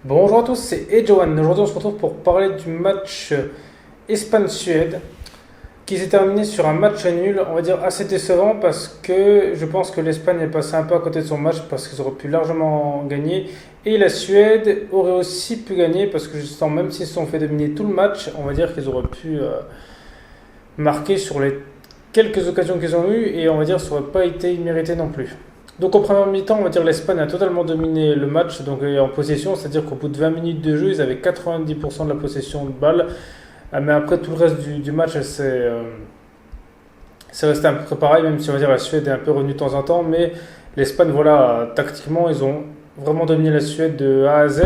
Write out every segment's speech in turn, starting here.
Bonjour à tous, c'est Ejohan. Aujourd'hui, on se retrouve pour parler du match Espagne-Suède qui s'est terminé sur un match nul, on va dire assez décevant parce que je pense que l'Espagne est passée un peu à côté de son match parce qu'ils auraient pu largement gagner et la Suède aurait aussi pu gagner parce que justement, même s'ils se sont fait dominer tout le match, on va dire qu'ils auraient pu marquer sur les quelques occasions qu'ils ont eues et on va dire que ça n'aurait pas été immérité non plus. Donc en première mi-temps, on va dire l'Espagne a totalement dominé le match donc, en possession, c'est-à-dire qu'au bout de 20 minutes de jeu, ils avaient 90% de la possession de balle. Mais après tout le reste du match, c'est resté un peu près pareil, même si on va dire la Suède est un peu revenue de temps en temps. Mais l'Espagne, voilà, tactiquement, ils ont vraiment dominé la Suède de A à Z.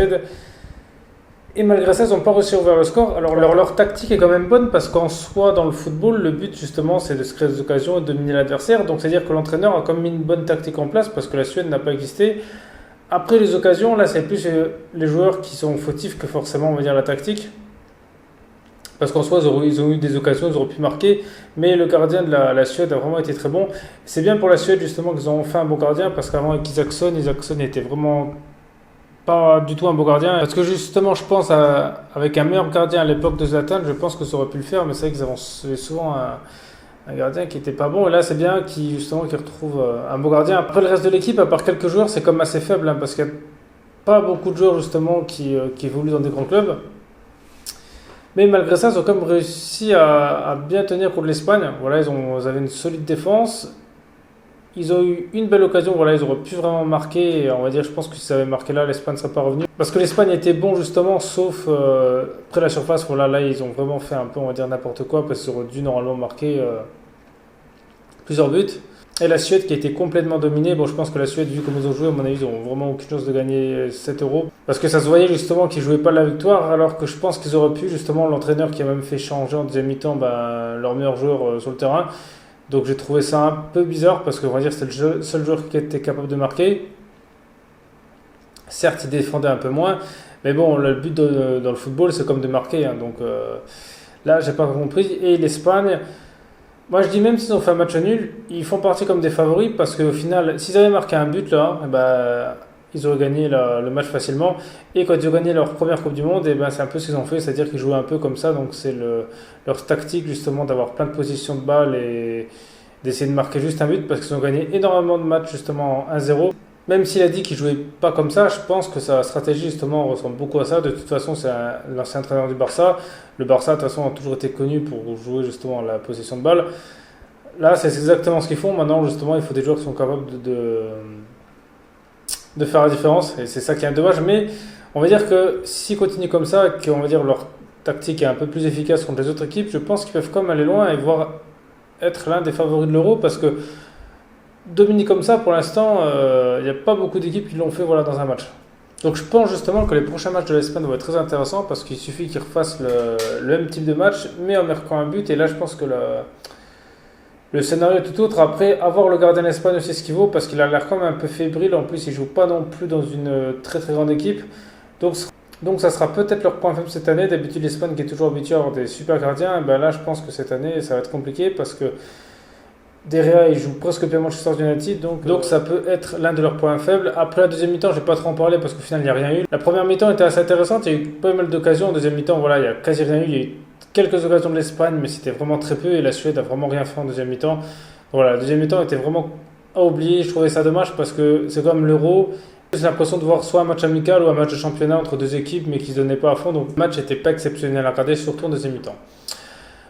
Et malgré ça, ils n'ont pas réussi à ouvrir le score. Alors leur tactique est quand même bonne parce qu'en soi, dans le football, le but justement, c'est de se créer des occasions et de dominer l'adversaire. Donc c'est-à-dire que l'entraîneur a quand même mis une bonne tactique en place parce que la Suède n'a pas existé. Après les occasions, là, c'est plus les joueurs qui sont fautifs que forcément, on va dire, la tactique. Parce qu'en soi, ils ont eu des occasions, ils auraient pu marquer. Mais le gardien de la Suède a vraiment été très bon. C'est bien pour la Suède justement qu'ils ont enfin un bon gardien parce qu'avant avec Isaacson était vraiment pas du tout un beau gardien. Parce que justement, je pense avec un meilleur gardien à l'époque de Zlatan, je pense que ça aurait pu le faire. Mais c'est vrai qu'ils avaient souvent un gardien qui était pas bon. Et là, c'est bien qu'ils retrouvent un beau gardien. Après, le reste de l'équipe, à part quelques joueurs, c'est comme assez faible. Parce qu'il n'y a pas beaucoup de joueurs justement qui évoluent dans des grands clubs. Mais malgré ça, ils ont quand même réussi à bien tenir contre l'Espagne. Voilà, ils avaient une solide défense. Ils ont eu une belle occasion, voilà, ils auraient pu vraiment marquer. Et on va dire, je pense que si ça avait marqué là, l'Espagne ne serait pas revenue. Parce que l'Espagne était bon justement, sauf près de la surface. Voilà, là, ils ont vraiment fait un peu, on va dire, n'importe quoi parce qu'ils auraient dû normalement marquer plusieurs buts. Et la Suède qui a été complètement dominée. Bon, je pense que la Suède, vu comme ils ont joué, à mon avis, ils n'ont vraiment aucune chance de gagner 7 euros. Parce que ça se voyait justement qu'ils ne jouaient pas la victoire, alors que je pense qu'ils auraient pu, justement, l'entraîneur qui a même fait changer en deuxième mi-temps leur meilleur joueur sur le terrain. Donc j'ai trouvé ça un peu bizarre parce que on va dire c'était le seul joueur qui était capable de marquer. Certes, il défendait un peu moins, mais bon, le but dans le football, c'est comme de marquer. Donc là, j'ai pas compris. Et l'Espagne, moi je dis même s'ils ont fait un match nul, ils font partie comme des favoris parce qu'au final, s'ils avaient marqué un but là, ils auraient gagné le match facilement. Et quand ils ont gagné leur première Coupe du Monde, c'est un peu ce qu'ils ont fait, c'est-à-dire qu'ils jouaient un peu comme ça. Donc c'est leur tactique justement d'avoir plein de positions de balle et d'essayer de marquer juste un but parce qu'ils ont gagné énormément de matchs justement 1-0. Même s'il a dit qu'il ne jouait pas comme ça, je pense que sa stratégie justement ressemble beaucoup à ça. De toute façon, c'est l'ancien entraîneur du Barça. Le Barça, de toute façon, a toujours été connu pour jouer justement la position de balle. Là, c'est exactement ce qu'ils font. Maintenant, justement, il faut des joueurs qui sont capables de faire la différence. Et c'est ça qui est dommage. Mais on va dire que s'ils continuent comme ça, qu'on va dire leur tactique est un peu plus efficace contre les autres équipes, je pense qu'ils peuvent quand même aller loin et voir être l'un des favoris de l'Euro parce que dominer comme ça, pour l'instant, il n'y a pas beaucoup d'équipes qui l'ont fait voilà, dans un match. Donc je pense justement que les prochains matchs de l'Espagne vont être très intéressants parce qu'il suffit qu'ils refassent le même type de match, mais en marquant un but. Et là, je pense que le scénario est tout autre. Après, avoir le gardien d'Espagne aussi ce qu'il vaut parce qu'il a l'air quand même un peu fébrile. En plus, il ne joue pas non plus dans une très très grande équipe. Donc ça sera peut-être leur point faible cette année. D'habitude, l'Espagne qui est toujours habituée à avoir des super gardiens, là, je pense que cette année, ça va être compliqué parce que Derrière, ils jouent presque bien Manchester United, donc ça peut être l'un de leurs points faibles. Après la deuxième mi-temps, je ne vais pas trop en parler parce qu'au final, il n'y a rien eu. La première mi-temps était assez intéressante, il y a eu pas mal d'occasions. En deuxième mi-temps, voilà, il n'y a quasi rien eu. Il y a eu quelques occasions de l'Espagne, mais c'était vraiment très peu et la Suède a vraiment rien fait en deuxième mi-temps. Donc voilà, la deuxième mi-temps était vraiment à oublier. Je trouvais ça dommage parce que c'est comme l'Euro. J'ai l'impression de voir soit un match amical ou un match de championnat entre deux équipes, mais qui ne se donnaient pas à fond. Donc le match n'était pas exceptionnel à regarder, surtout en deuxième mi-temps.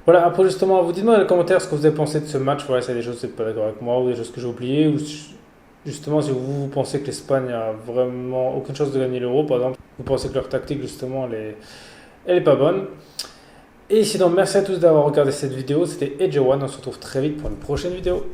Voilà, après justement, vous dites-moi dans les commentaires ce que vous avez pensé de ce match. Voilà, s'il y a des choses que vous n'êtes pas d'accord avec moi ou des choses que j'ai oubliées. Ou justement, si vous pensez que l'Espagne a vraiment aucune chance de gagner l'Euro, par exemple, vous pensez que leur tactique, justement, elle est pas bonne. Et sinon, merci à tous d'avoir regardé cette vidéo. C'était Ejohan. On se retrouve très vite pour une prochaine vidéo.